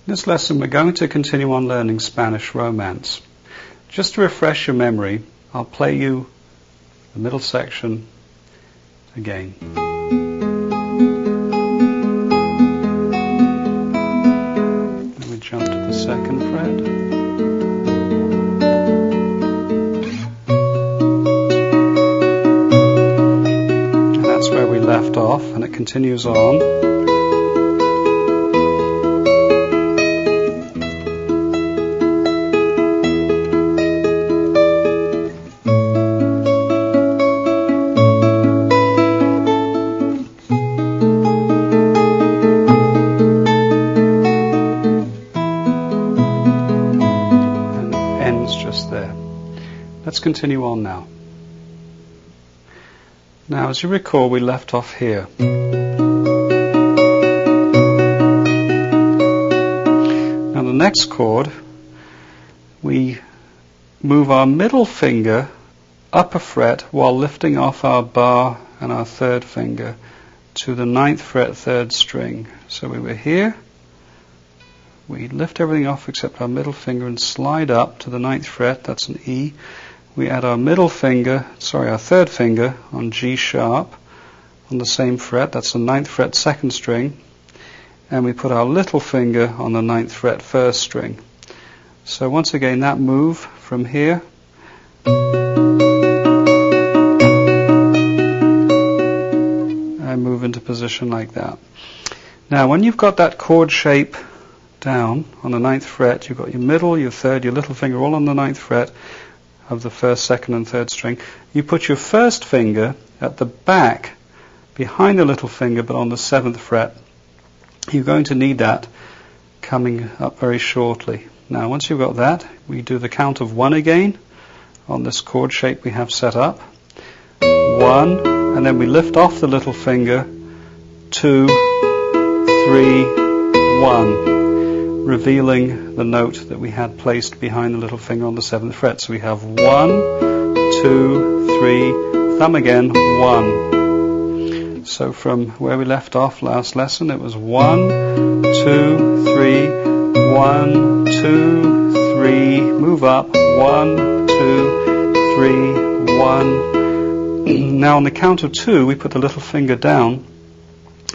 In this lesson we're going to continue on learning Spanish Romance. Just to refresh your memory, I'll play you the middle section again. Then we jump to the second fret. And that's where we left off, and it continues on. Let's continue on now. Now, as you recall, we left off here. Now, the next chord, we move our middle finger up a fret while lifting off our bar and our third finger to the 9th fret, 3rd string. So we were here. We lift everything off except our middle finger and slide up to the 9th fret. That's an E. We add our third finger on G sharp on the same fret, that's the 9th fret 2nd string, and we put our little finger on the 9th fret 1st string. So once again that move from here, I move into position like that. Now when you've got that chord shape down on the 9th fret, you've got your middle, your third, your little finger all on the 9th fret of the 1st, 2nd and 3rd string. You put your first finger at the back behind the little finger but on the 7th fret. You're going to need that coming up very shortly. Now once you've got that, we do the count of 1 again on this chord shape we have set up. 1, and then we lift off the little finger, 2, 3, 1. Revealing the note that we had placed behind the little finger on the 7th fret. So we have 1, 2, 3, thumb again, 1. So from where we left off last lesson, it was 1, 2, 3, 1, 2, 3, move up, 1, 2, 3, 1. Now on the count of 2, we put the little finger down,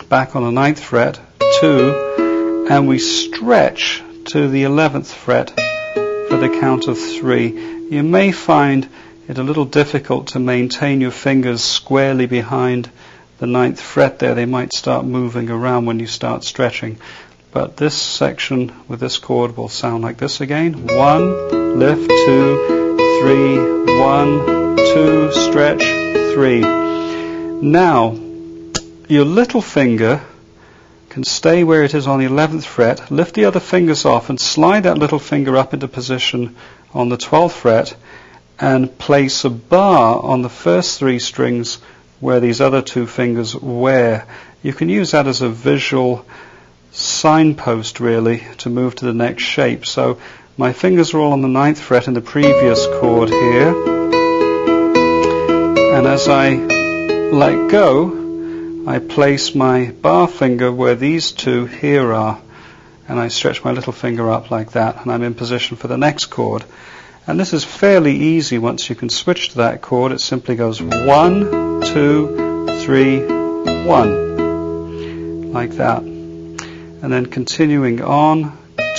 back on the 9th fret, 2, and we stretch to the 11th fret for the count of 3. You may find it a little difficult to maintain your fingers squarely behind the 9th fret there. They might start moving around when you start stretching. But this section with this chord will sound like this again. 1, lift, 2, 3, 1, 2, stretch, 3. Now, your little finger can stay where it is on the 11th fret, lift the other fingers off and slide that little finger up into position on the 12th fret and place a bar on the first 3 strings where these other 2 fingers were. You can use that as a visual signpost really to move to the next shape. So my fingers are all on the 9th fret in the previous chord here, and as I let go, I place my bar finger where these 2 here are, and I stretch my little finger up like that, and I'm in position for the next chord. And this is fairly easy once you can switch to that chord. It simply goes 1, 2, 3, 1, like that. And then continuing on,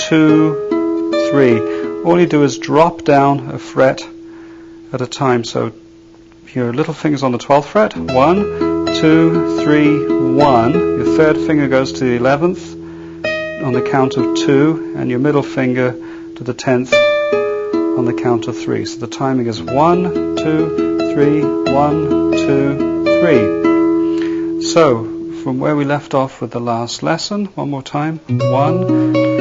2, 3. All you do is drop down a fret at a time. So your little finger's on the 12th fret, 1, 2, 3, 1. Your third finger goes to the 11th on the count of 2, and your middle finger to the 10th on the count of 3. So the timing is 1, 2, 3, 1, 2, 3. So from where we left off with the last lesson, one more time. 1, 3.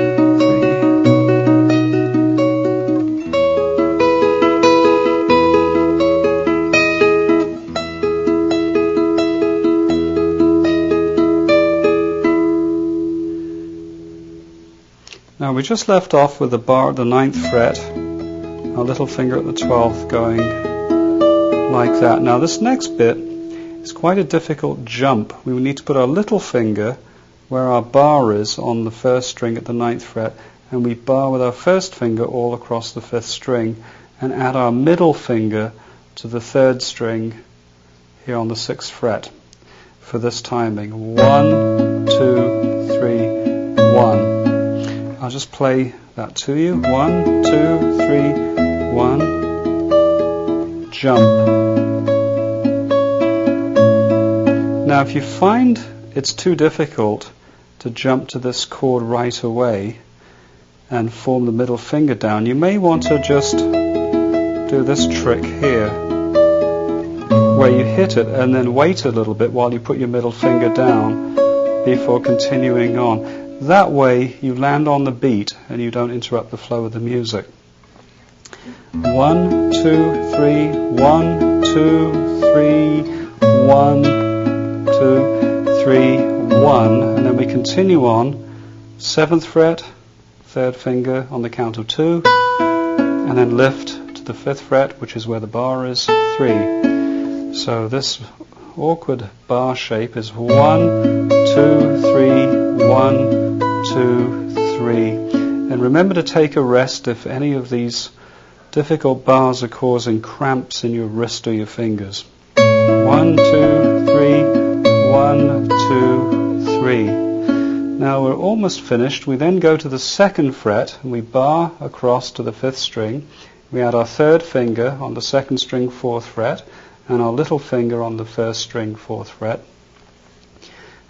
Now we just left off with the bar at the 9th fret, our little finger at the 12th going like that. Now this next bit is quite a difficult jump. We need to put our little finger where our bar is on the first string at the 9th fret, and we bar with our first finger all across the 5th string and add our middle finger to the 3rd string here on the 6th fret for this timing. 1, 2, 3, 1. I'll just play that to you. 1, 2, 3, 1. Jump. Now if you find it's too difficult to jump to this chord right away and form the middle finger down, you may want to just do this trick here, where you hit it and then wait a little bit while you put your middle finger down before continuing on. That way you land on the beat and you don't interrupt the flow of the music. 1, 2, 3, 1, 2, 3, 1, 2, 3, 1, and then we continue on 7th fret, 3rd finger on the count of 2, and then lift to the 5th fret, which is where the bar is, 3. So this awkward bar shape is 1, 2, 3, 1, 2, 3. And remember to take a rest if any of these difficult bars are causing cramps in your wrist or your fingers. 1, 2, 3, 1, 2, 3. Now we're almost finished. We then go to the 2nd fret and we bar across to the 5th string. We add our 3rd finger on the 2nd string 4th fret and our little finger on the 1st string 4th fret.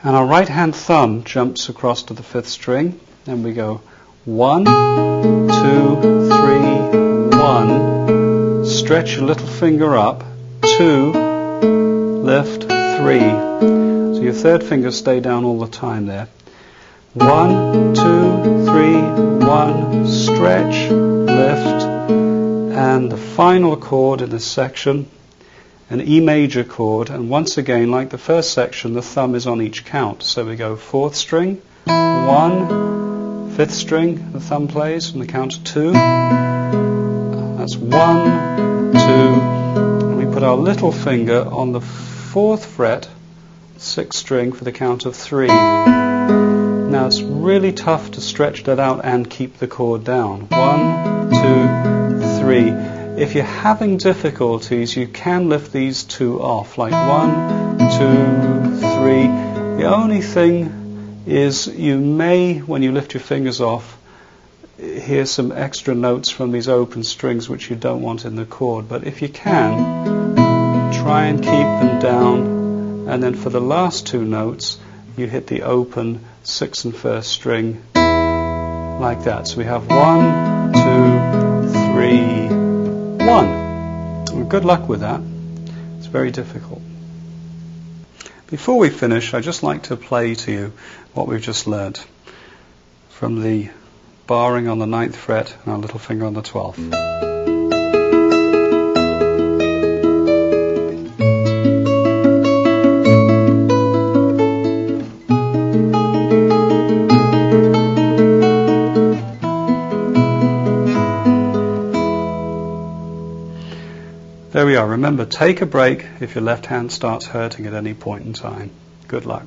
And our right hand thumb jumps across to the 5th string and we go 1, 2, 3, 1. Stretch your little finger up, 2, lift, 3. So your 3rd finger stay down all the time there. 1, 2, 3, 1, stretch, lift, and the final chord in this section, an E major chord, and once again, like the first section, the thumb is on each count. So we go 4th string, 1, 5th string, the thumb plays from the count of 2. That's 1, 2, and we put our little finger on the 4th fret, 6th string for the count of 3. Now it's really tough to stretch that out and keep the chord down. 1, 2, 3. If you're having difficulties, you can lift these 2 off, like 1, 2, 3. The only thing is you may, when you lift your fingers off, hear some extra notes from these open strings which you don't want in the chord. But if you can, try and keep them down, and then for the last 2 notes, you hit the open 6th and 1st string like that. So we have 1, 2, 3, 1. Well, good luck with that. It's very difficult. Before we finish, I'd just like to play to you what we've just learned from the barring on the 9th fret and our little finger on the 12th. There we are. Remember, take a break if your left hand starts hurting at any point in time. Good luck.